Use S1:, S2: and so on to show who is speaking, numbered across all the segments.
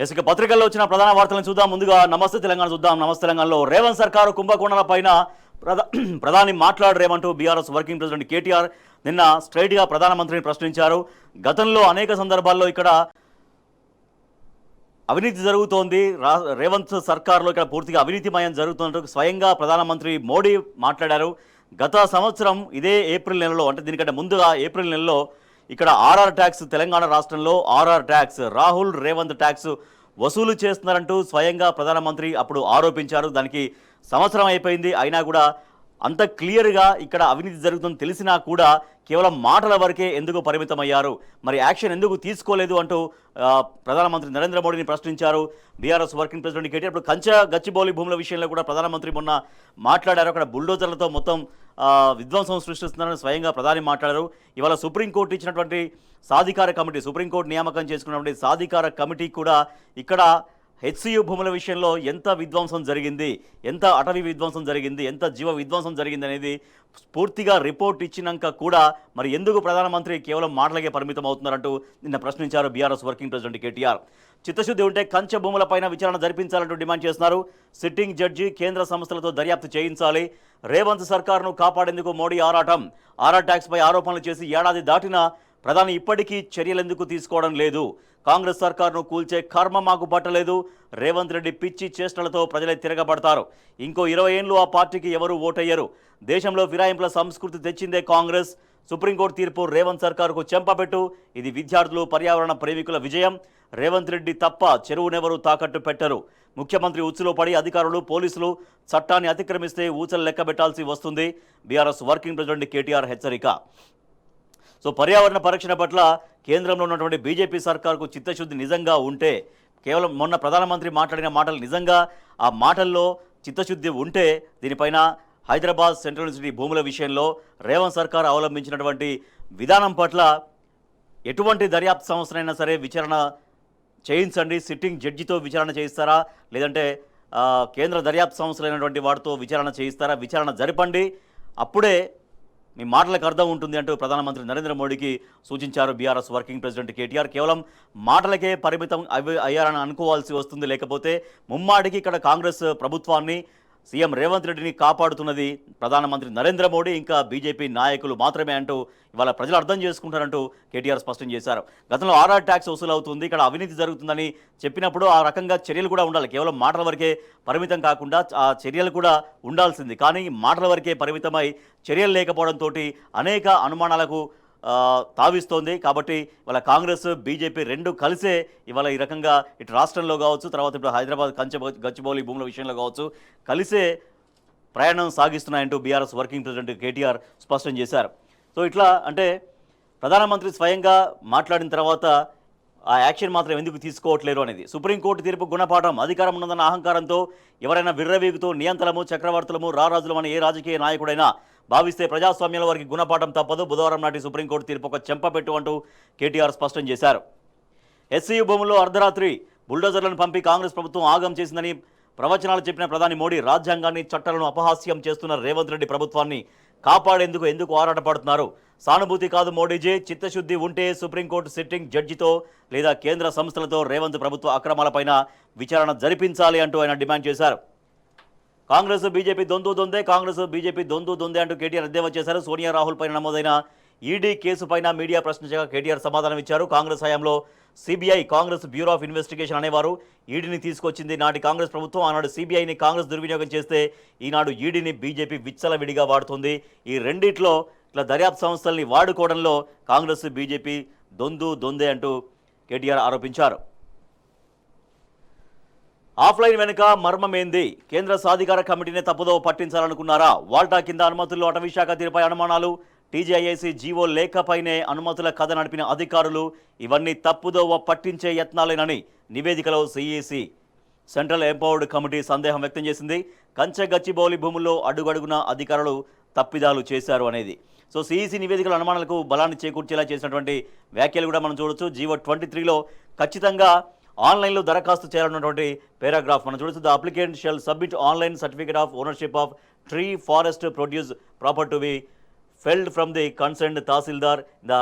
S1: ఇక పత్రికల్లో వచ్చిన ప్రధాన వార్తలను చూద్దాం. ముందుగా నమస్తే తెలంగాణ చూద్దాం. నమస్తే తెలంగాణలో రేవంత్ సర్కారు కుంభకోణాల పైన ప్రధాని మాట్లాడరేమంటూ బీఆర్ఎస్ వర్కింగ్ ప్రెసిడెంట్ కేటీఆర్ నిన్న స్ట్రైట్గా ప్రధానమంత్రిని ప్రశ్నించారు. గతంలో అనేక సందర్భాల్లో ఇక్కడ అవినీతి జరుగుతోంది, రేవంత్ సర్కార్లో ఇక్కడ పూర్తిగా అవినీతిమయం జరుగుతున్నట్టు స్వయంగా ప్రధానమంత్రి మోడీ మాట్లాడారు. గత సంవత్సరం ఇదే ఏప్రిల్ నెలలో, అంటే దీనికంటే ముందుగా ఏప్రిల్ నెలలో ఇక్కడ ఆర్ఆర్ ట్యాక్స్, తెలంగాణ రాష్ట్రంలో RR tax, Rahul Revanth tax వసూలు చేస్తున్నారంటూ స్వయంగా ప్రధానమంత్రి అప్పుడు ఆరోపించారు. దానికి సంవత్సరం అయిపోయింది, అయినా కూడా అంత క్లియర్గా ఇక్కడ అవినీతి జరుగుతుందని తెలిసినా కూడా కేవలం మాటల వరకే ఎందుకు పరిమితమయ్యారు, మరి యాక్షన్ ఎందుకు తీసుకోలేదు అంటూ ప్రధానమంత్రి నరేంద్ర మోడీని ప్రశ్నించారు బీఆర్ఎస్ వర్కింగ్ ప్రెసిడెంట్ కేటీఆర్. ఇప్పుడు గచ్చిబౌలి భూముల విషయంలో కూడా ప్రధానమంత్రి మొన్న మాట్లాడారు. అక్కడ బుల్డోజర్లతో మొత్తం విధ్వంసం సృష్టిస్తున్నారని స్వయంగా ప్రధాని మాట్లాడారు. ఇవాళ సుప్రీంకోర్టు ఇచ్చినటువంటి సాధికార కమిటీ, సుప్రీంకోర్టు నియామకం చేసుకున్నటువంటి సాధికార కమిటీ కూడా ఇక్కడ హెచ్సియు భూముల విషయంలో ఎంత విధ్వంసం జరిగింది, ఎంత అటవీ విధ్వంసం జరిగింది, ఎంత జీవ విధ్వంసం జరిగింది అనేది పూర్తిగా రిపోర్ట్ ఇచ్చినాక కూడా మరి ఎందుకు ప్రధానమంత్రి కేవలం మాటలకే పరిమితం అవుతున్నారంటూ నిన్న ప్రశ్నించారు బీఆర్ఎస్ వర్కింగ్ ప్రెసిడెంట్ కేటీఆర్. చిత్తశుద్ధి ఉంటే కంచె భూములపైన విచారణ జరిపించాలంటూ డిమాండ్ చేస్తున్నారు. సిట్టింగ్ జడ్జి కేంద్ర సంస్థలతో దర్యాప్తు చేయించాలి. రేవంత్ సర్కార్ను కాపాడేందుకు మోడీ ఆరాటం. ఆర్ఆర్ ట్యాక్స్పై ఆరోపణలు చేసి ఏడాది దాటినా ప్రధాని ఇప్పటికీ చర్యలెందుకు తీసుకోవడం లేదు? కాంగ్రెస్ సర్కార్ను కూల్చే కర్మ మాకు పట్టలేదు. రేవంత్ రెడ్డి పిచ్చి చేష్టలతో ప్రజలే తిరగబడతారు. ఇంకో 20 ఏళ్ళు ఆ పార్టీకి ఎవరు ఓటయ్యరు. దేశంలో ఫిరాయింపుల సంస్కృతి తెచ్చిందే కాంగ్రెస్. సుప్రీంకోర్టు తీర్పు రేవంత్ సర్కారుకు చెంపపెట్టు. ఇది విద్యార్థులు, పర్యావరణ ప్రేమికుల విజయం. రేవంత్ రెడ్డి తప్ప చెరువునెవరూ తాకట్టు పెట్టరు. ముఖ్యమంత్రి ఉచ్చులో పడి అధికారులు, పోలీసులు చట్టాన్ని అతిక్రమిస్తే ఊచలు లెక్కబెట్టాల్సి వస్తుంది. బీఆర్ఎస్ వర్కింగ్ ప్రెసిడెంట్ కేటీఆర్ హెచ్చరిక. సో పర్యావరణ పరిరక్షణ పట్ల కేంద్రంలో ఉన్నటువంటి బీజేపీ సర్కార్కు చిత్తశుద్ధి నిజంగా ఉంటే, కేవలం మొన్న ప్రధానమంత్రి మాట్లాడిన మాటలు నిజంగా ఆ మాటల్లో చిత్తశుద్ధి ఉంటే దీనిపైన హైదరాబాద్ సెంట్రల్ యూనివర్సిటీ భూముల విషయంలో రేవంత్ సర్కార్ అవలంబించినటువంటి విధానం పట్ల ఎటువంటి దర్యాప్తు సంస్థనైనా సరే విచారణ చేయించండి. సిట్టింగ్ జడ్జితో విచారణ చేయిస్తారా, లేదంటే కేంద్ర దర్యాప్తు సంస్థలైనటువంటి వాటితో విచారణ చేయిస్తారా? విచారణ జరపండి, అప్పుడే మీ మాటలకు అర్థం ఉంటుంది అంటూ ప్రధానమంత్రి నరేంద్ర మోడీకి సూచించారు బీఆర్ఎస్ వర్కింగ్ ప్రెసిడెంట్ కేటీఆర్. కేవలం మాటలకే పరిమితం అయ్యారని అనుకోవాల్సి వస్తుంది. లేకపోతే ముమ్మాటికి ఇక్కడ కాంగ్రెస్ ప్రభుత్వాన్ని, సీఎం రేవంత్ రెడ్డిని కాపాడుతున్నది ప్రధానమంత్రి నరేంద్ర మోడీ, ఇంకా బీజేపీ నాయకులు మాత్రమే అంటూ ఇవాళ ప్రజలు అర్థం చేసుకుంటారంటూ కేటీఆర్ స్పష్టం చేశారు. గతంలో ఆర్ఆర్ ట్యాక్స్ వసూలు అవుతుంది, ఇక్కడ అవినీతి జరుగుతుందని చెప్పినప్పుడు ఆ రకంగా చర్యలు కూడా ఉండాలి. కేవలం మాటల వరకే పరిమితం కాకుండా ఆ చర్యలు కూడా ఉండాల్సింది. కానీ మాటల వరకే పరిమితమై చర్యలు లేకపోవడంతో అనేక అనుమానాలకు తావిస్తోంది. కాబట్టి ఇవాళ కాంగ్రెస్, బీజేపీ రెండు కలిసే ఇవాళ ఈ రకంగా ఇటు రాష్ట్రంలో కావచ్చు, తర్వాత ఇప్పుడు హైదరాబాద్ గచ్చిబౌలి భూముల విషయంలో కావచ్చు కలిసే ప్రయాణం సాగిస్తున్నాయంటూ బీఆర్ఎస్ వర్కింగ్ ప్రెసిడెంట్ కేటీఆర్ స్పష్టం చేశారు. సో ఇట్లా అంటే ప్రధానమంత్రి స్వయంగా మాట్లాడిన తర్వాత ఆ యాక్షన్ మాత్రం ఎందుకు తీసుకోవట్లేరు అనేది సుప్రీంకోర్టు తీర్పు గుణపాఠం. అధికారం ఉన్నదన్న అహంకారంతో ఎవరైనా విర్రవీగుతూ నియంతలము, చక్రవర్తులము, రారాజులము అని ఏ రాజకీయ నాయకుడైనా భావిస్తే ప్రజాస్వామ్యంలో వారికి గుణపాఠం తప్పదు. బుధవారం నాటి సుప్రీంకోర్టు తీర్పు ఒక చెంపపెట్టు అంటూ కేటీఆర్ స్పష్టం చేశారు. ఎస్సీయూ భూముల్లో అర్ధరాత్రి బుల్డోజర్లను పంపి కాంగ్రెస్ ప్రభుత్వం ఆగం చేసిందని ప్రవచనాలు చెప్పిన ప్రధాని మోడీ రాజ్యాంగాన్ని, చట్టాలను అపహాస్యం చేస్తున్న రేవంత్ రెడ్డి ప్రభుత్వాన్ని కాపాడేందుకు ఎందుకు ఆరాటపడుతున్నారు? సానుభూతి కాదు మోడీజీ, చిత్తశుద్ధి ఉంటే సుప్రీంకోర్టు సిట్టింగ్ జడ్జితో లేదా కేంద్ర సంస్థలతో రేవంత్ ప్రభుత్వ అక్రమాలపైన విచారణ జరిపించాలి అంటూ ఆయన డిమాండ్ చేశారు. కాంగ్రెస్ బీజేపీ దొందు దొందే అంటూ కేటీఆర్ ఎద్దేవా చేశారు. సోనియా, రాహుల్ పైన నమోదైన ఈడీ కేసుపైన మీడియా ప్రశ్నించగా కేటీఆర్ సమాధానం ఇచ్చారు. కాంగ్రెస్ హయాంలో CBI, Congress bureau of investigation అనేవారు. ఈడీని తీసుకొచ్చింది నాటి కాంగ్రెస్ ప్రభుత్వం. ఆనాడు సిబిఐని కాంగ్రెస్ దుర్వినియోగం చేస్తే ఈనాడు ఈడీని బీజేపీ విచ్చలవిడిగా వాడుతుంది. ఈ రెండిట్లో ఇట్లా దర్యాప్తు సంస్థల్ని వాడుకోవడంలో కాంగ్రెస్, బీజేపీ దొందే అంటూ కేటీఆర్ ఆరోపించారు. ఆఫ్లైన్ వెనుక మర్మమేంది? కేంద్ర సాధికార కమిటీనే తప్పుదో పట్టించాలనుకున్నారా? వాల్టా కింద అనుమతుల్లో అటవీశాఖ తీరుపై అనుమానాలు. టీజీఐఏసీ జీవో లేఖపైనే అనుమతుల కథ నడిపిన అధికారులు. ఇవన్నీ తప్పుదోవ పట్టించే యత్నాలేనని నివేదికలో సిఈసి సెంట్రల్ ఎంపవర్డ్ కమిటీ సందేహం వ్యక్తం చేసింది. కంచె గచ్చిబౌలి భూముల్లో అడుగడుగున అధికారులు తప్పిదాలు చేశారు అనేది. సో సిఈసి నివేదికల అనుమానాలకు బలాన్ని చేకూర్చేలా చేసినటువంటి వ్యాఖ్యలు కూడా మనం చూడొచ్చు. జీవో 23లో ఖచ్చితంగా ఆన్లైన్లో దరఖాస్తు చేయాలన్నటువంటి పారాగ్రాఫ్ మనం చూడొచ్చు. The applicant shall submit online certificate of ownership of tree, forest, produce proper to be filed from the concerned tahsildar the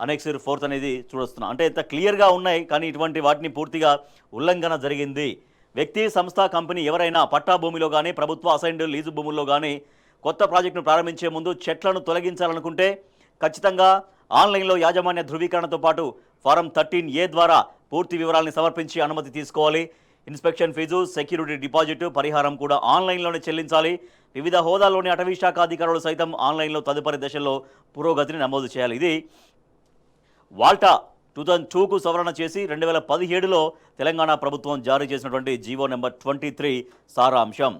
S1: annexure 4 అనేది చూడొస్తున్నాం. అంటే ఇంత క్లియర్గా ఉన్నాయి, కానీ ఇటువంటి వాటిని పూర్తిగా ఉల్లంఘన జరిగింది. వ్యక్తి, సంస్థ, కంపెనీ ఎవరైనా పట్టా భూమిలో కానీ ప్రభుత్వ అసైన్డ్ లీజు భూముల్లో కానీ కొత్త ప్రాజెక్టును ప్రారంభించే ముందు చెట్లను తొలగించాలనుకుంటే ఖచ్చితంగా ఆన్లైన్లో యాజమాన్య ధృవీకరణతో పాటు ఫారం 13A ద్వారా పూర్తి వివరాలను సమర్పించి అనుమతి తీసుకోవాలి. ఇన్స్పెక్షన్ ఫీజు, సెక్యూరిటీ డిపాజిట్, పరిహారం కూడా ఆన్లైన్లోనే చెల్లించాలి. వివిధ హోదాల్లోని అటవీ శాఖ అధికారులు సైతం ఆన్లైన్లో తదుపరి దశల్లో పురోగతిని నమోదు చేయాలి. ఇది వాల్టా 2002కు సవరణ చేసి 2017లో తెలంగాణ ప్రభుత్వం జారీ చేసినటువంటి జీవో నెంబర్ 23 సారాంశం.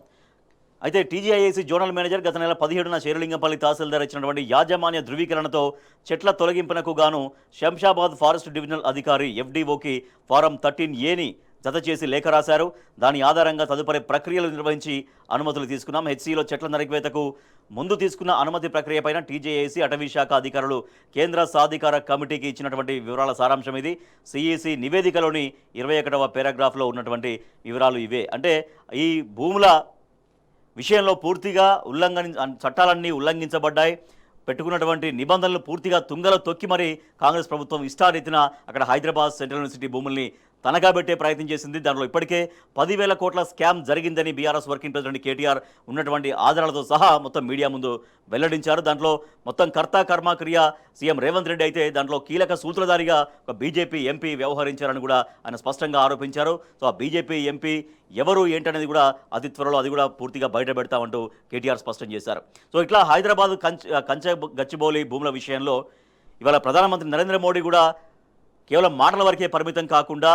S1: అయితే టీజీఐఏసీ జోనల్ మేనేజర్ గత నెల 17న శేరిలింగంపల్లి తహసీల్దార్ ఇచ్చినటువంటి యాజమాన్య ధృవీకరణతో చెట్ల తొలగింపునకు గాను శంషాబాద్ ఫారెస్ట్ డివిజనల్ అధికారి ఎఫ్డీఓకి ఫారం 13Aని జత చేసి లేఖ రాశారు. దాని ఆధారంగా తదుపరి ప్రక్రియలు నిర్వహించి అనుమతులు తీసుకున్నాం. హెచ్సీలో చెట్ల నరికివేతకు ముందు తీసుకున్న అనుమతి ప్రక్రియపైన టీజేఏసీ అటవీ శాఖ అధికారులు కేంద్ర సాధికార కమిటీకి ఇచ్చినటువంటి వివరాల సారాంశం ఇది. సిఈసి నివేదికలోని 21వ పారాగ్రాఫ్లో ఉన్నటువంటి వివరాలు ఇవే. అంటే ఈ భూముల విషయంలో పూర్తిగా చట్టాలన్నీ ఉల్లంఘించబడ్డాయి. పెట్టుకున్నటువంటి నిబంధనలు పూర్తిగా తుంగలో తొక్కి మరి కాంగ్రెస్ ప్రభుత్వం ఇష్టారీతిన అక్కడ హైదరాబాద్ సెంట్రల్ యూనివర్సిటీ భూముల్ని తనఖా పెట్టే ప్రయత్నం చేసింది. దాంట్లో ఇప్పటికే 10,000 కోట్ల స్కామ్ జరిగిందని బీఆర్ఎస్ వర్కింగ్ ప్రెసిడెంట్ కేటీఆర్ ఉన్నటువంటి ఆధారాలతో సహా మొత్తం మీడియా ముందు వెల్లడించారు. దాంట్లో మొత్తం కర్త కర్మ క్రియ సీఎం రేవంత్ రెడ్డి అయితే దాంట్లో కీలక సూత్రధారిగా ఒక బీజేపీ ఎంపీ వ్యవహరించారని కూడా ఆయన స్పష్టంగా ఆరోపించారు. సో ఆ బీజేపీ ఎంపీ ఎవరు ఏంటనేది కూడా అతి త్వరలో అది కూడా పూర్తిగా బయట పెడతామంటూ కేటీఆర్ స్పష్టం చేశారు. సో ఇట్లా హైదరాబాద్ కంచె గచ్చిబౌలి భూముల విషయంలో ఇవాళ ప్రధానమంత్రి నరేంద్ర మోడీ కూడా కేవలం మాటల వరకే పరిమితం కాకుండా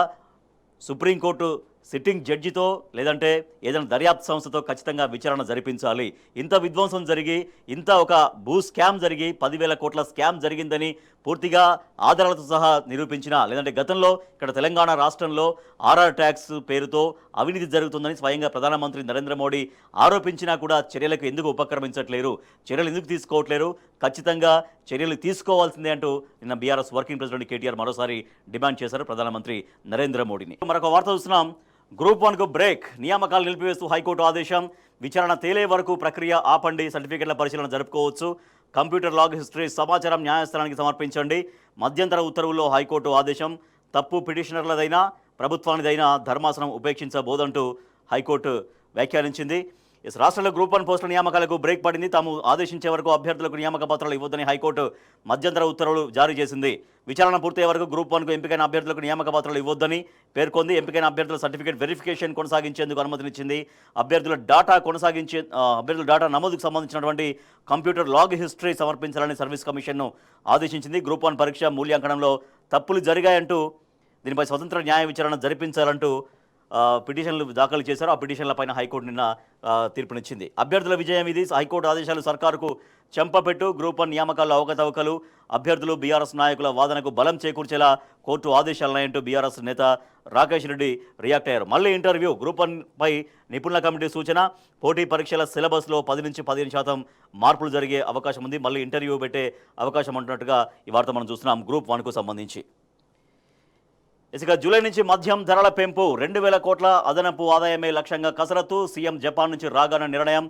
S1: సుప్రీంకోర్టు సిట్టింగ్ జడ్జితో లేదంటే ఏదైనా దర్యాప్తు సంస్థతో ఖచ్చితంగా విచారణ జరిపించాలి. ఇంత విధ్వంసం జరిగి ఇంత ఒక భూ స్కామ్ జరిగి 10,000 కోట్ల స్కామ్ జరిగిందని పూర్తిగా ఆధారాలతో సహా నిరూపించిన లేదంటే గతంలో ఇక్కడ తెలంగాణ రాష్ట్రంలో ఆర్ఆర్ ట్యాక్స్ పేరుతో అవినీతి జరుగుతుందని స్వయంగా ప్రధానమంత్రి నరేంద్ర మోడీ ఆరోపించినా కూడా చర్యలకు ఎందుకు ఉపక్రమించట్లేరు, చర్యలు ఎందుకు తీసుకోవట్లేరు, ఖచ్చితంగా చర్యలు తీసుకోవాల్సిందే అంటూ నిన్న బీఆర్ఎస్ వర్కింగ్ ప్రెసిడెంట్ కేటీఆర్ మరోసారి డిమాండ్ చేశారు ప్రధానమంత్రి నరేంద్ర మోడీని. మరొక వార్త చూస్తున్నాం. గ్రూప్ 1కు బ్రేక్, నియామకాలు నిలిపివేస్తూ హైకోర్టు ఆదేశం. విచారణ తేలే వరకు ప్రక్రియ ఆపండి, సర్టిఫికెట్ల పరిశీలన జరుపుకోవచ్చు. కంప్యూటర్ లాగ్ హిస్టరీ సమాచారం న్యాయస్థానానికి సమర్పించండి. మధ్యంతర ఉత్తర్వుల్లో హైకోర్టు ఆదేశం. తప్పు పిటిషనర్లదైనా ప్రభుత్వానిదైనా ధర్మాసనం ఉపేక్షించబోదంటూ హైకోర్టు వ్యాఖ్యానించింది. రాష్ట్రంలో గ్రూప్ 1 పోస్టుల నియామకాలకు బ్రేక్ పడింది. తాము ఆదేశించే వరకు అభ్యర్థులకు నియామక పత్రాలు ఇవ్వొద్దని హైకోర్టు మధ్యంతర ఉత్తర్వులు జారీ చేసింది. విచారణ పూర్తయ్యే వరకు గ్రూప్ 1కు ఎంపికైన అభ్యర్థులకు నియామక పత్రాలు ఇవ్వొద్దని పేర్కొంది. ఎంపికైన అభ్యర్థుల సర్టిఫికేట్ వెరిఫికేషన్ కొనసాగించేందుకు అనుమతినిచ్చింది. అభ్యర్థుల డేటా నమోదుకు సంబంధించినటువంటి కంప్యూటర్ లాగ్ హిస్టరీ సమర్పించాలని సర్వీస్ కమిషన్ను ఆదేశించింది. గ్రూప్ 1 పరీక్ష మూల్యాంకనంలో తప్పులు జరిగాయంటూ దీనిపై స్వతంత్ర న్యాయ విచారణ జరిపించాలంటూ పిటిషన్లు దాఖలు చేశారు. ఆ పిటిషన్లపైన హైకోర్టు నిన్న తీర్పునిచ్చింది. అభ్యర్థుల విజయం ఇది. హైకోర్టు ఆదేశాలు సర్కారుకు చెంపపెట్టు. గ్రూప్ 1 నియామకాల్లో అవకతవకలు, అభ్యర్థులు బీఆర్ఎస్ నాయకుల వాదనకు బలం చేకూర్చేలా కోర్టు ఆదేశాలున్నాయంటూ బీఆర్ఎస్ నేత రాకేష్ రెడ్డి రియాక్ట్ అయ్యారు. మళ్ళీ ఇంటర్వ్యూ. గ్రూప్ 1పై నిపుణుల కమిటీ సూచన. పోటీ పరీక్షల సిలబస్లో 10 నుంచి 15% మార్పులు జరిగే అవకాశం ఉంది. మళ్ళీ ఇంటర్వ్యూ పెట్టే అవకాశం అంటున్నట్టుగా ఈ వార్త మనం చూస్తున్నాం గ్రూప్ 1కు సంబంధించి. ఇసుక జూలై నుంచి మద్యం ధరల పెంపు. 2,000 కోట్ల అదనపు ఆదాయమే లక్ష్యంగా కసరత్తు. సీఎం జపాన్ నుంచి రాగానే నిర్ణయం.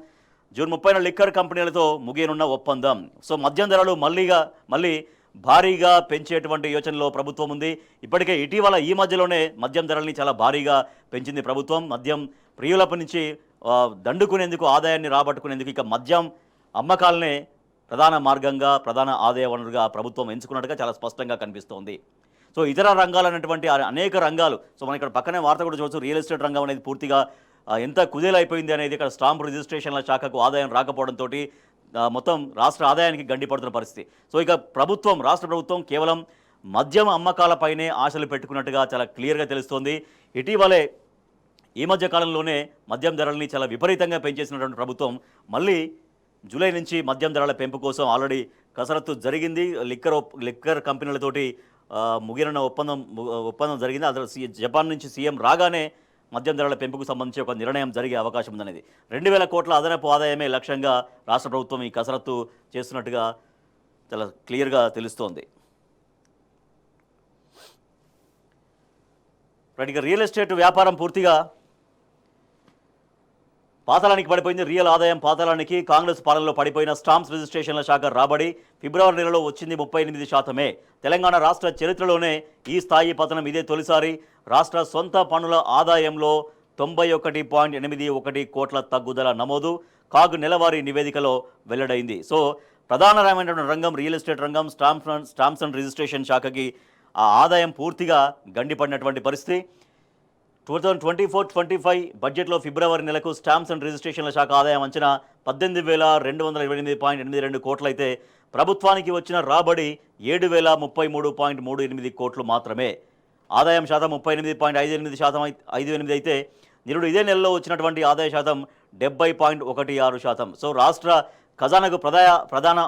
S1: జూన్ 30న లిక్కర్ కంపెనీలతో ముగియనున్న ఒప్పందం. సో మద్యం ధరలు మళ్ళీ భారీగా పెంచేటువంటి యోచనలో ప్రభుత్వం ఉంది. ఇప్పటికే ఇటీవల ఈ మధ్యలోనే మద్యం ధరల్ని చాలా భారీగా పెంచింది ప్రభుత్వం. మద్యం ప్రియులపై నుంచి దండుకునేందుకు, ఆదాయాన్ని రాబట్టుకునేందుకు ఇక మద్యం అమ్మకాలనే ప్రధాన మార్గంగా, ప్రధాన ఆదాయ వనరుగా ప్రభుత్వం ఎంచుకున్నట్టుగా చాలా స్పష్టంగా కనిపిస్తోంది. సో ఇతర రంగాలు అనేటువంటి అనేక రంగాలు, సో మనం ఇక్కడ పక్కనే వార్త కూడా చూడవచ్చు. రియల్ ఎస్టేట్ రంగం అనేది పూర్తిగా ఎంత కుదేలైపోయింది అనేది. ఇక్కడ స్టాంప్ రిజిస్ట్రేషన్ల శాఖకు ఆదాయం రాకపోవడంతో మొత్తం రాష్ట్ర ఆదాయానికి గండిపడుతున్న పరిస్థితి. సో ఇక రాష్ట్ర ప్రభుత్వం కేవలం మద్యం అమ్మకాలపైనే ఆశలు పెట్టుకున్నట్టుగా చాలా క్లియర్గా తెలుస్తోంది. ఇటీవలే ఈ మధ్య కాలంలోనే మద్యం ధరల్ని చాలా విపరీతంగా పెంచేసినటువంటి ప్రభుత్వం మళ్ళీ జూలై నుంచి మద్యం ధరల పెంపు కోసం ఆల్రెడీ కసరత్తు జరిగింది. లిక్కర్ కంపెనీలతోటి ముగిరిన ఒప్పందం జరిగింది. అసలు జపాన్ నుంచి సీఎం రాగానే మద్యం ధరల పెంపుకు సంబంధించి ఒక నిర్ణయం జరిగే అవకాశం ఉందనేది. 2,000 కోట్ల అదనపు ఆదాయమే లక్ష్యంగా రాష్ట్ర ప్రభుత్వం ఈ కసరత్తు చేస్తున్నట్టుగా చాలా క్లియర్గా తెలుస్తోంది. ఇక రియల్ ఎస్టేట్ వ్యాపారం పూర్తిగా పాతాళానికి పడిపోయింది రియల్ ఆదాయం పాతాళానికి. కాంగ్రెస్ పాలనలో పడిపోయిన స్టాంప్స్ రిజిస్ట్రేషన్ల శాఖ రాబడి ఫిబ్రవరి నెలలో వచ్చింది 38%. తెలంగాణ రాష్ట్ర చరిత్రలోనే ఈ స్థాయి పతనం ఇదే తొలిసారి. రాష్ట్ర సొంత పన్నుల ఆదాయంలో 91.81 కోట్ల తగ్గుదల నమోదు కాగ్ నెలవారీ నివేదికలో వెల్లడైంది. సో ప్రధానమైనటువంటి రంగం రియల్ ఎస్టేట్ రంగం. స్టాంప్స్ అండ్ రిజిస్ట్రేషన్ శాఖకి ఆ ఆదాయం పూర్తిగా గండిపడినటువంటి పరిస్థితి. 2024-25 బడ్జెట్లో ఫిబ్రవరి నెలకు స్టాంప్స్ అండ్ రిజిస్ట్రేషన్ల శాఖ ఆదాయం అంచనా 18,228.82 కోట్లయితే ప్రభుత్వానికి వచ్చిన రాబడి 7,033.38 కోట్లు మాత్రమే. ఆదాయం శాతం 38.58% అయితే నిరుడు ఇదే నెలలో వచ్చినటువంటి ఆదాయ శాతం 70.16%. సో రాష్ట్ర ఖజానాకు ప్రధాన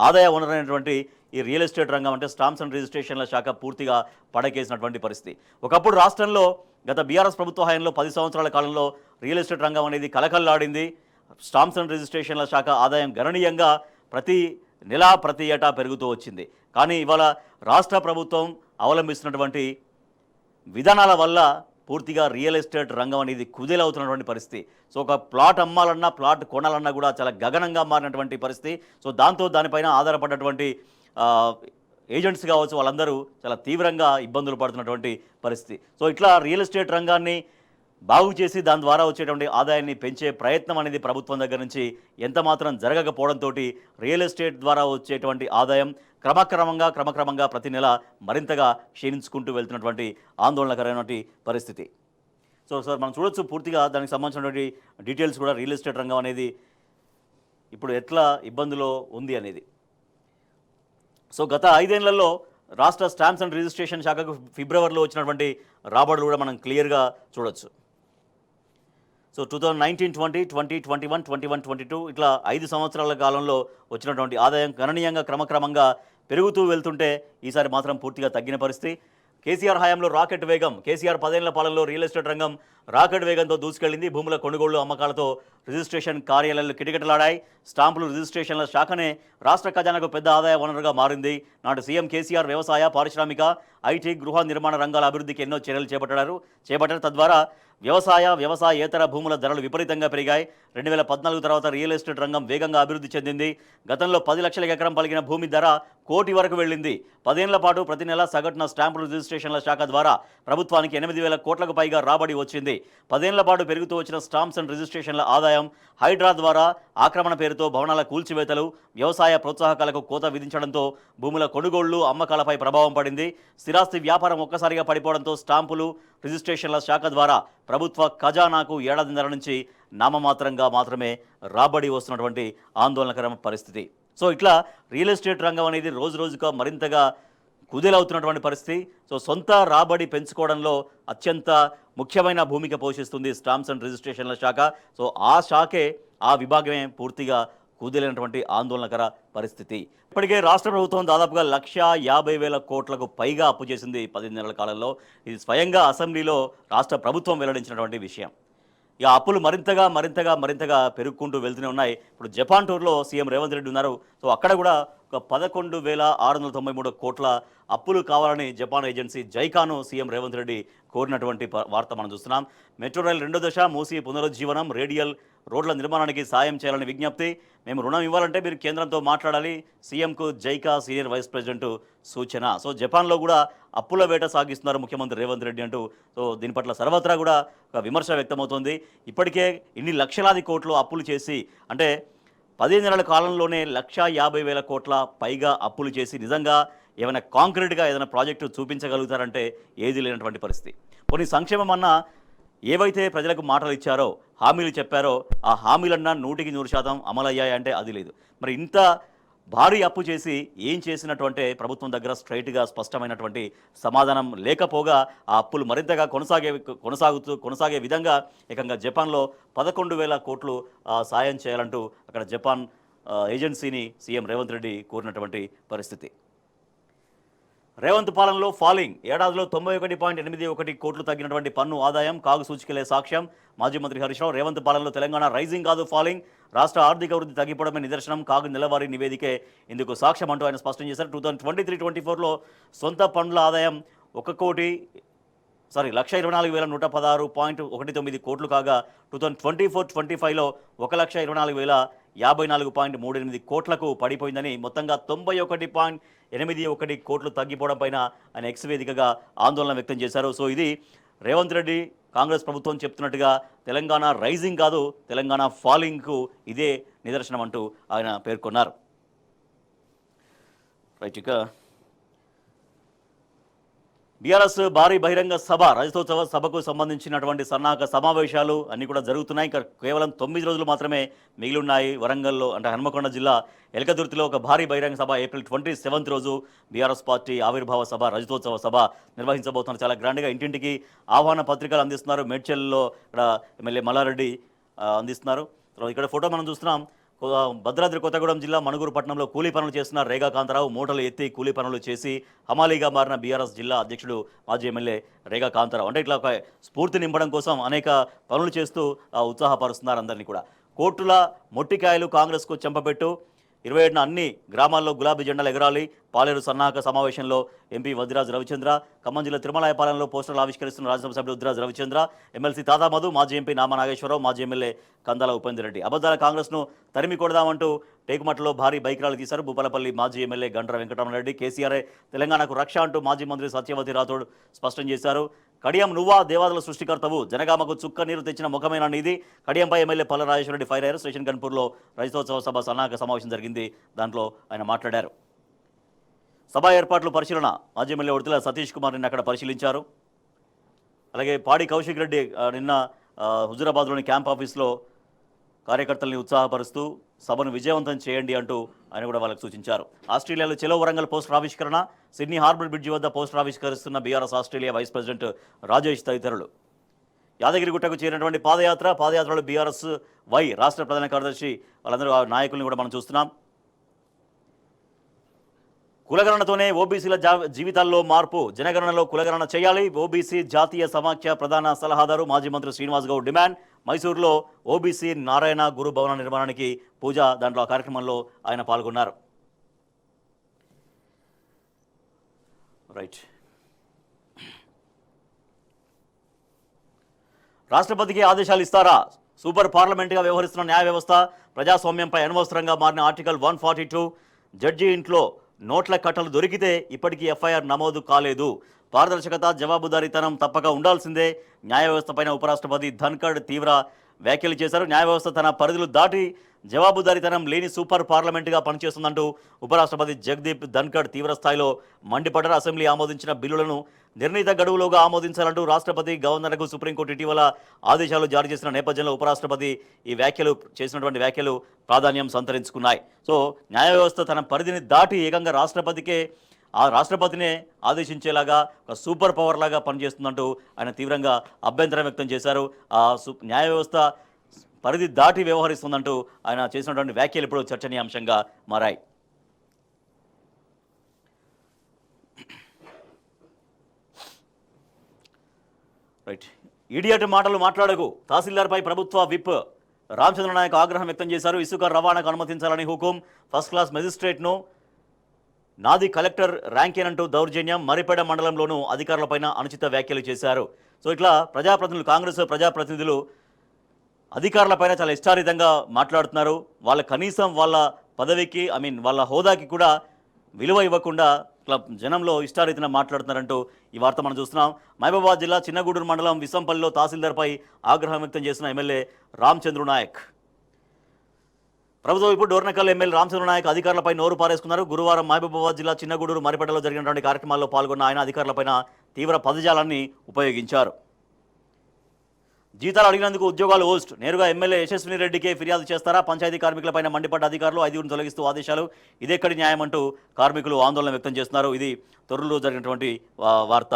S1: ఆదాయ వనరైనటువంటి ఈ రియల్ ఎస్టేట్ రంగం అంటే స్టాంప్స్ అండ్ రిజిస్ట్రేషన్ల శాఖ పూర్తిగా పడకేసినటువంటి పరిస్థితి. ఒకప్పుడు రాష్ట్రంలో గత బీఆర్ఎస్ ప్రభుత్వ హయాంలో 10 సంవత్సరాల కాలంలో రియల్ ఎస్టేట్ రంగం అనేది కలకల్లాడింది. స్టాంప్స్ అండ్ రిజిస్ట్రేషన్ల శాఖ ఆదాయం గణనీయంగా ప్రతి నెల ప్రతి ఏటా పెరుగుతూ వచ్చింది. కానీ ఇవాళ రాష్ట్ర ప్రభుత్వం అవలంబిస్తున్నటువంటి విధానాల వల్ల పూర్తిగా రియల్ ఎస్టేట్ రంగం అనేది కుదేలవుతున్నటువంటి పరిస్థితి. సో ఒక ప్లాట్ అమ్మాలన్నా ప్లాట్ కొనాలన్నా కూడా చాలా గగనంగా మారినటువంటి పరిస్థితి. సో దానిపైన ఆధారపడినటువంటి ఏజెంట్స్ కావచ్చు వాళ్ళందరూ చాలా తీవ్రంగా ఇబ్బందులు పడుతున్నటువంటి పరిస్థితి. సో ఇట్లా రియల్ ఎస్టేట్ రంగాన్ని బాగు చేసి దాని ద్వారా వచ్చేటువంటి ఆదాయాన్ని పెంచే ప్రయత్నం అనేది ప్రభుత్వం దగ్గర నుంచి ఎంత మాత్రం జరగకపోవడంతో రియల్ ఎస్టేట్ ద్వారా వచ్చేటువంటి ఆదాయం క్రమక్రమంగా ప్రతి నెల మరింతగా క్షీణించుకుంటూ వెళ్తున్నటువంటి ఆందోళనకరమైనటువంటి పరిస్థితి. సో సార్ మనం చూడొచ్చు పూర్తిగా దానికి సంబంధించినటువంటి డీటెయిల్స్ కూడా రియల్ ఎస్టేట్ రంగం అనేది ఇప్పుడు ఎట్లా ఇబ్బందులో ఉంది అనేది. సో గత 5 ఏళ్లలో రాష్ట్ర స్టాంప్స్ అండ్ రిజిస్ట్రేషన్ శాఖకు ఫిబ్రవరిలో వచ్చినటువంటి రాబడులు కూడా మనం క్లియర్గా చూడొచ్చు. సో 2019-20, 2021, 21-22 ఇట్లా 5 సంవత్సరాల కాలంలో వచ్చినటువంటి ఆదాయం గణనీయంగా క్రమక్రమంగా పెరుగుతూ వెళ్తుంటే ఈసారి మాత్రం పూర్తిగా తగ్గిన పరిస్థితి. కేసీఆర్ హయాంలో రాకెట్ వేగం. కేసీఆర్ 10 ఏళ్ల పాలనలో రియల్ ఎస్టేట్ రంగం రాకెట్ వేగంతో దూసుకెళ్లింది. భూముల కొనుగోళ్లు అమ్మకాలతో రిజిస్ట్రేషన్ కార్యాలయాలు కిటకిటలాడాయి. స్టాంపులు రిజిస్ట్రేషన్ల శాఖనే రాష్ట్ర ఖజానాకు పెద్ద ఆదాయ వనరుగా మారింది. నాటి సీఎం కేసీఆర్ వ్యవసాయ, పారిశ్రామిక, ఐటీ, గృహ నిర్మాణ రంగాల అభివృద్ధికి ఎన్నో చర్యలు చేపట్టారు. తద్వారా వ్యవసాయేతర భూముల ధరలు విపరీతంగా పెరిగాయి. 2014 తర్వాత రియల్ ఎస్టేట్ రంగం వేగంగా అభివృద్ధి చెందింది. గతంలో 10 లక్షల ఎకరం పలికిన భూమి ధర 1 కోటి వరకు వెళ్ళింది. 10 ఏళ్ల పాటు ప్రతి నెల సగటున స్టాంపులు రిజిస్ట్రేషన్ల శాఖ ద్వారా ప్రభుత్వానికి 8,000 కోట్లకు పైగా రాబడి వచ్చింది. 10 ఏళ్ల పాటు పెరుగుతూ వచ్చిన స్టాంప్స్ అండ్ రిజిస్ట్రేషన్ల ఆదాయం హైడ్రా ద్వారా ఆక్రమణ పేరుతో భవనాల కూల్చివేతలు, వ్యవసాయ ప్రోత్సాహకాలకు కోత విధించడంతో భూముల కొనుగోళ్లు అమ్మకాలపై ప్రభావం పడింది. స్థిరాస్తి వ్యాపారం ఒక్కసారిగా పడిపోవడంతో స్టాంపులు రిజిస్ట్రేషన్ల శాఖ ద్వారా ప్రభుత్వ ఖజానాకు ఏడాదిన్నర నుంచి నామమాత్రంగా మాత్రమే రాబడి వస్తున్నటువంటి ఆందోళనకరమైన పరిస్థితి. సో ఇట్లా రియల్ ఎస్టేట్ రంగం అనేది రోజుగా మరింతగా కుదేలవుతున్నటువంటి పరిస్థితి. సో సొంత రాబడి పెంచుకోవడంలో అత్యంత ముఖ్యమైన భూమిక పోషిస్తుంది స్టాంప్స్ అండ్ రిజిస్ట్రేషన్ల శాఖ. సో ఆ శాఖే ఆ విభాగమే పూర్తిగా కుదేలైనటువంటి ఆందోళనకర పరిస్థితి. ఇప్పటికే రాష్ట్ర ప్రభుత్వం దాదాపుగా 1,50,000 కోట్లకు పైగా అప్పు చేసింది 10 నెలల కాలంలో. ఇది స్వయంగా అసెంబ్లీలో రాష్ట్ర ప్రభుత్వం వెల్లడించినటువంటి విషయం. ఇక అప్పులు మరింతగా పెరుగుకుంటూ వెళ్తూనే ఉన్నాయి. ఇప్పుడు జపాన్ టూర్లో సీఎం రేవంత్ రెడ్డి ఉన్నారు. సో అక్కడ కూడా ఒక 11,693 కోట్ల అప్పులు కావాలని జపాన్ ఏజెన్సీ జైకాను సీఎం రేవంత్ రెడ్డి కోరినటువంటి వార్త మనం చూస్తున్నాం. మెట్రో రైల్ 2వ దశ, మూసీ పునరుజ్జీవనం, రేడియల్ రోడ్ల నిర్మాణానికి సాయం చేయాలని విజ్ఞప్తి. మేము రుణం ఇవ్వాలంటే మీరు కేంద్రంతో మాట్లాడాలి. సీఎంకు జైకా సీనియర్ వైస్ ప్రెసిడెంట్ సూచన. సో జపాన్లో కూడా అప్పుల వేట సాగిస్తున్నారు ముఖ్యమంత్రి రేవంత్ రెడ్డి అంటూ. సో దీని పట్ల సర్వత్రా కూడా ఒక విమర్శ వ్యక్తమవుతోంది. ఇప్పటికే ఇన్ని లక్షలాది కోట్లు అప్పులు చేసి అంటే 15 నెలల కాలంలోనే 1,50,000 కోట్ల పైగా అప్పులు చేసి నిజంగా ఏమైనా కాంక్రీట్గా ఏదైనా ప్రాజెక్టు చూపించగలుగుతారంటే ఏది లేనటువంటి పరిస్థితి. కొన్ని సంక్షేమం అన్నా ఏవైతే ప్రజలకు మాటలు ఇచ్చారో, హామీలు చెప్పారో ఆ హామీలన్నా 100% అమలయ్యాయంటే అది లేదు. మరి ఇంత భారీ అప్పు చేసి ఏం చేసినటువంటి ప్రభుత్వం దగ్గర స్ట్రైట్గా స్పష్టమైనటువంటి సమాధానం లేకపోగా ఆ అప్పులు మరింతగా కొనసాగే విధంగా ఏకంగా జపాన్లో 11,000 కోట్లు సాయం చేయాలంటూ అక్కడ జపాన్ ఏజెన్సీని సీఎం రేవంత్ రెడ్డి కోరినటువంటి పరిస్థితి. రేవంత్ పాలనలో ఫాలింగ్. ఏడాదిలో 91.81 కోట్లు తగ్గినటువంటి పన్ను ఆదాయం కాగు సూచికలే సాక్ష్యం. మాజీ మంత్రి హరీష్ రావు రేవంత్ పాలనలో తెలంగాణ రైజింగ్ కాదు ఫాలింగ్. రాష్ట్ర ఆర్థిక వృద్ధి తగ్గిపోవడమే నిదర్శనం. కాగు నెలవారీ నివేదికే ఇందుకు సాక్ష్యం అంటూ ఆయన స్పష్టం చేశారు. 2023-24లో సొంత పన్నుల ఆదాయం 1 కోటి 1,24,116.19 కోట్లు కాగా 2024-25లో 1,24,054.38 కోట్లకు పడిపోయిందని, మొత్తంగా 91.81 కోట్లు తగ్గిపోవడం పైన ఆయన ఎక్స్ వేదికగా ఆందోళన వ్యక్తం చేశారు. సో ఇది రేవంత్ రెడ్డి కాంగ్రెస్ ప్రభుత్వం చెప్తున్నట్టుగా తెలంగాణ రైజింగ్ కాదు, తెలంగాణ ఫాలింగ్కు ఇదే నిదర్శనం అంటూ ఆయన పేర్కొన్నారు. రైట్, ఇక బీఆర్ఎస్ భారీ బహిరంగ సభ, రజతోత్సవ సభకు సంబంధించినటువంటి సన్నాహక సమావేశాలు అన్నీ కూడా జరుగుతున్నాయి. ఇంకా కేవలం 9 రోజులు మాత్రమే మిగిలి ఉన్నాయి. వరంగల్లో అంటే హన్మకొండ జిల్లా ఎలకదుర్తిలో ఒక భారీ బహిరంగ సభ ఏప్రిల్ 27 రోజు బీఆర్ఎస్ పార్టీ ఆవిర్భావ సభ, రజతోత్సవ సభ నిర్వహించబోతున్నారు. చాలా గ్రాండ్గా ఇంటింటికి ఆహ్వాన పత్రికలు అందిస్తున్నారు. మేడ్చల్లో ఇక్కడ ఎమ్మెల్యే మల్లారెడ్డి అందిస్తున్నారు. ఇక్కడ ఫోటో మనం చూస్తున్నాం. భద్రాద్రి కొత్తగూడెం జిల్లా మణుగూరు పట్టణంలో కూలీ పనులు చేస్తున్న రేగా కాంతారావు మూటలు ఎత్తి కూలీ పనులు చేసి హమాలీగా మారిన బీఆర్ఎస్ జిల్లా అధ్యక్షుడు మాజీ ఎమ్మెల్యే రేగా కాంతారావు. అంటే ఇట్లా ఒక స్ఫూర్తి నింపడం కోసం అనేక పనులు చేస్తూ ఉత్సాహపరుస్తున్నారు అందరినీ కూడా. కోర్టుల మొట్టికాయలు కాంగ్రెస్కు చెంపపెట్టు, 27న అన్ని గ్రామాల్లో గులాబీ జెండాలు ఎగరాలి. పాలేరు సన్నాహక సమావేశంలో ఎంపీ వద్దిరాజు రవిచంద్ర, ఖమ్మం జిల్లా తిరుమలాయపాలెంలో పోస్టర్లు ఆవిష్కరిస్తున్న రాజ్యసభ సభ్యుడు వద్దిరాజు రవిచంద్ర, ఎమ్మెల్సీ తాతా మధు, మాజీ ఎంపీ నామా నాగేశ్వరరావు, మాజీ ఎమ్మెల్యే కందాల ఉపేందర్ రెడ్డి. అబద్ధాల కాంగ్రెస్ను తరిమి కొడదామంటూ టేకుమట్టలో భారీ బైక్ ర్యాలీ తీశారు. భూపాలపల్లి మాజీ ఎమ్మెల్యే గండ్ర వెంకటరమణరెడ్డి, కేసీఆర్ తెలంగాణకు రక్ష అంటూ మాజీ మంత్రి సత్యవతి రాథోడ్ స్పష్టం చేశారు. కడియం నువ్వా దేవాదుల సృష్టికర్తవు, జనగామకు చుక్క నీరు తెచ్చిన ముఖమైన నీది. కడియంపై ఎమ్మెల్యే పల్ల రాజేశ్వరరెడ్డి ఫైర్ అయ్యారు. స్టేషన్ గన్పూర్లో రజతోత్సవ సభ సన్నాహక సమావేశం జరిగింది. దాంట్లో ఆయన మాట్లాడారు. సభ ఏర్పాట్లు పరిశీలన మాజీ ఎమ్మెల్యే ఉడతల సతీష్ కుమార్ నిన్న అక్కడ పరిశీలించారు. అలాగే పాడి కౌశిక్ రెడ్డి నిన్న హుజురాబాద్లోని క్యాంప్ ఆఫీస్లో కార్యకర్తల్ని ఉత్సాహపరుస్తూ సభను విజయవంతం చేయండి అంటూ ఆయన కూడా వాళ్ళకు సూచించారు. ఆస్ట్రేలియాలో చెలో వరంగల్ పోస్టర్ ఆవిష్కరణ, సిడ్నీ హార్బర్ బ్రిడ్జి వద్ద పోస్టర్ ఆవిష్కరిస్తున్న BRS Australia vice president Rajesh తదితరులు. యాదగిరిగుట్టకు చేరినటువంటి పాదయాత్రలో బీఆర్ఎస్ వై రాష్ట్ర ప్రధాన కార్యదర్శి వాళ్ళందరూ నాయకుల్ని కూడా మనం చూస్తున్నాం. కులగణనతోనే ఓబీసీల జీవితాల్లో మార్పు, జనగణనలో కులగణన చేయాలి. ఓబీసీ జాతీయ సమాఖ్య ప్రధాన సలహాదారు మాజీ మంత్రి శ్రీనివాస్ గౌడ్ డిమాండ్. మైసూరులో ఓబీసీ నారాయణ గురు భవన నిర్మాణానికి పూజ, దాంట్లో ఆ కార్యక్రమంలో ఆయన పాల్గొన్నారు. రైట్, రాష్ట్రపతికి ఆదేశాలు ఇస్తారా? సూపర్ పార్లమెంటుగా వ్యవహరిస్తున్న న్యాయ వ్యవస్థ ప్రజాస్వామ్యంపై అనవసరంగా మారిన ఆర్టికల్ 142. జడ్జి ఇంట్లో నోట్ల కట్టలు దొరికితే ఇప్పటికీ ఎఫ్ఐఆర్ నమోదు కాలేదు. పారదర్శకత, జవాబుదారీతనం తప్పక ఉండాల్సిందే. న్యాయ వ్యవస్థపైన ఉపరాష్ట్రపతి ధన్ఖడ్ తీవ్ర వ్యాఖ్యలు చేశారు. న్యాయ వ్యవస్థ తన పరిధులు దాటి జవాబుదారీతనం లేని సూపర్ పార్లమెంటుగా పనిచేస్తుందంటూ ఉపరాష్ట్రపతి జగదీప్ ధన్ఖడ్ తీవ్ర స్థాయిలో మండిపడ్డారు. అసెంబ్లీ ఆమోదించిన బిల్లులను నిర్ణీత గడువులోగా ఆమోదించాలంటూ రాష్ట్రపతి గవర్నర్కు సుప్రీంకోర్టు ఇటీవల ఆదేశాలు జారీ చేసిన నేపథ్యంలో ఉపరాష్ట్రపతి ఈ వ్యాఖ్యలు చేసినటువంటి వ్యాఖ్యలు ప్రాధాన్యం సంతరించుకున్నాయి. సో న్యాయ వ్యవస్థ తన పరిధిని దాటి ఏకంగా రాష్ట్రపతినే ఆదేశించేలాగా ఒక సూపర్ పవర్ లాగా పనిచేస్తుందంటూ ఆయన తీవ్రంగా అభ్యంతరం వ్యక్తం చేశారు. న్యాయ వ్యవస్థ పరిధి దాటి వ్యవహరిస్తుందంటూ ఆయన చేసినటువంటి వ్యాఖ్యలు ఇప్పుడు చర్చనీయాంశంగా మారాయి. రైట్, ఇడియట్ మాటలు మాట్లాడకు, తహసీల్దార్పై ప్రభుత్వ విప్ రామచంద్ర నాయక్ ఆగ్రహం వ్యక్తం చేశారు. ఇసుక రవాణాకు అనుమతించాలని హుకుం, ఫస్ట్ క్లాస్ మెజిస్ట్రేట్ను నాది కలెక్టర్ ర్యాంకేనంటూ దౌర్జన్యం, మరిపేడ మండలంలోనూ అధికారులపైన అనుచిత వ్యాఖ్యలు చేశారు. సో ఇట్లా ప్రజాప్రతినిధులు, కాంగ్రెస్ ప్రజాప్రతినిధులు అధికారులపైన చాలా ఇష్టారీతంగా మాట్లాడుతున్నారు. వాళ్ళ కనీసం వాళ్ళ పదవికి వాళ్ళ హోదాకి కూడా విలువ ఇవ్వకుండా ఇట్లా జనంలో ఇష్టారీతిన మాట్లాడుతున్నారంటూ ఈ వార్త మనం చూస్తున్నాం. మహబూబాబాద్ జిల్లా చిన్నగూడూరు మండలం విసంపల్లిలో తహసీల్దార్పై ఆగ్రహం వ్యక్తం చేసిన ఎమ్మెల్యే రామచంద్ర నాయక్. ప్రభుత్వం ఇప్పుడు డోర్నకల్ ఎమ్మెల్యే రామచంద్ర నాయక్ అధికారులపై నోరు పారేసుకున్నారు. గురువారం మహబూబాబాద్ జిల్లా చిన్నగూడూరు మరిపేటలో జరిగినటువంటి కార్యక్రమాల్లో పాల్గొన్న ఆయన అధికారులపైన తీవ్ర పదజాలాన్ని ఉపయోగించారు. జీతాలు అడిగినందుకు ఉద్యోగాలు హోస్ట్, నేరుగా ఎమ్మెల్యే యశస్విని రెడ్డికే ఫిర్యాదు చేస్తారా? పంచాయతీ కార్మికులపైన మండిపడ్డ అధికారులు 5గురిని తొలగిస్తూ ఆదేశాలు. ఇదెక్కడి న్యాయం అంటూ కార్మికులు ఆందోళన వ్యక్తం చేస్తున్నారు. ఇది తొర్రూరులో జరిగినటువంటి వార్త.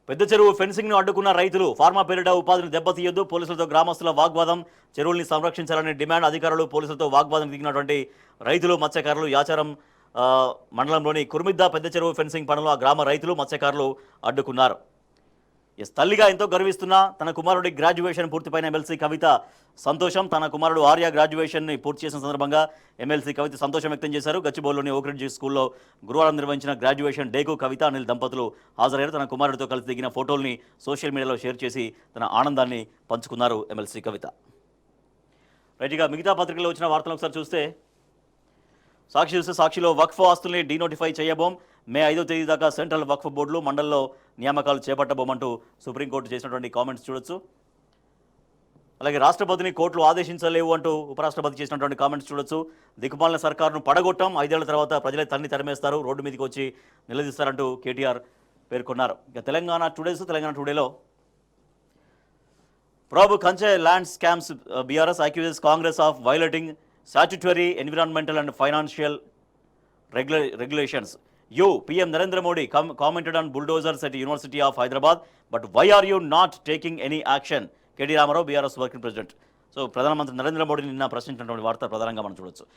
S1: పెద్ద చెరువు ఫెన్సింగ్ను అడ్డుకున్న రైతులు, ఫార్మా పేరిట ఉపాధిని దెబ్బతీయొద్దు, పోలీసులతో గ్రామస్తుల వాగ్వాదం, చెరువుల్ని సంరక్షించాలని డిమాండ్. అధికారులు పోలీసులతో వాగ్వాదం దిగినటువంటి రైతులు, మత్స్యకారులు యాచారం మండలంలోని కుర్మిద్దా పెద్ద చెరువు ఫెన్సింగ్ పనులు ఆ గ్రామ రైతులు, మత్స్యకారులు అడ్డుకున్నారు. ఎస్, తల్లిగా ఎంతో గర్విస్తున్న తన కుమారుడి గ్రాడ్యుయేషన్ పూర్తిపైన ఎమ్మెల్సీ కవిత సంతోషం. తన కుమారుడు ఆర్య గ్రాడ్యుయేషన్ని పూర్తి చేసిన సందర్భంగా ఎమ్మెల్సీ కవిత సంతోషం వ్యక్తం చేశారు. గచ్చిబౌలిలోని ఓక్రిడ్జ్ స్కూల్లో గురువారం నిర్వహించిన గ్రాడ్యుయేషన్ డేకు కవిత అనిల్ దంపతులు హాజరయ్యారు. తన కుమారుడితో కలిసి దిగిన ఫోటోల్ని సోషల్ మీడియాలో షేర్ చేసి తన ఆనందాన్ని పంచుకున్నారు ఎమ్మెల్సీ కవిత. రైట్గా మిగతా పత్రికల్లో వచ్చిన వార్తలు ఒకసారి చూస్తే, సాక్షి చూస్తే సాక్షిలో వక్ఫ్ ఆస్తుల్ని డీనోటిఫై చేయబోం, మే 5వ తేదీ దాకా సెంట్రల్ వక్ఫ్ బోర్డులు మండల్లో నియామకాలు చేపట్టబోమంటూ సుప్రీంకోర్టు చేసినటువంటి కామెంట్స్ చూడొచ్చు. అలాగే రాష్ట్రపతిని కోర్టులు ఆదేశించలేవు అంటూ ఉపరాష్ట్రపతి చేసినటువంటి కామెంట్స్ చూడొచ్చు. దిక్కుమాలిన సర్కారును పడగొట్టాం, 5 ఏళ్ల తర్వాత ప్రజలే తన్ని తరిమేస్తారు, రోడ్డు మీదకి వచ్చి నిలదీస్తారంటూ కేటీఆర్ పేర్కొన్నారు. ఇక Telangana టుడేలో Prabhu Kanche land scams, BRS accuses Congress of violating statutory, environmental and financial regulations. PM Narendra Modi commented on bulldozers at University of Hyderabad, but why are you not taking any action? KD Ramarao, BRS working president. So ప్రధానమంత్రి నరేంద్ర మోడీని నిన్న ప్రశ్నించినటువంటి వార్త ప్రధానంగా మనం చూడొచ్చు.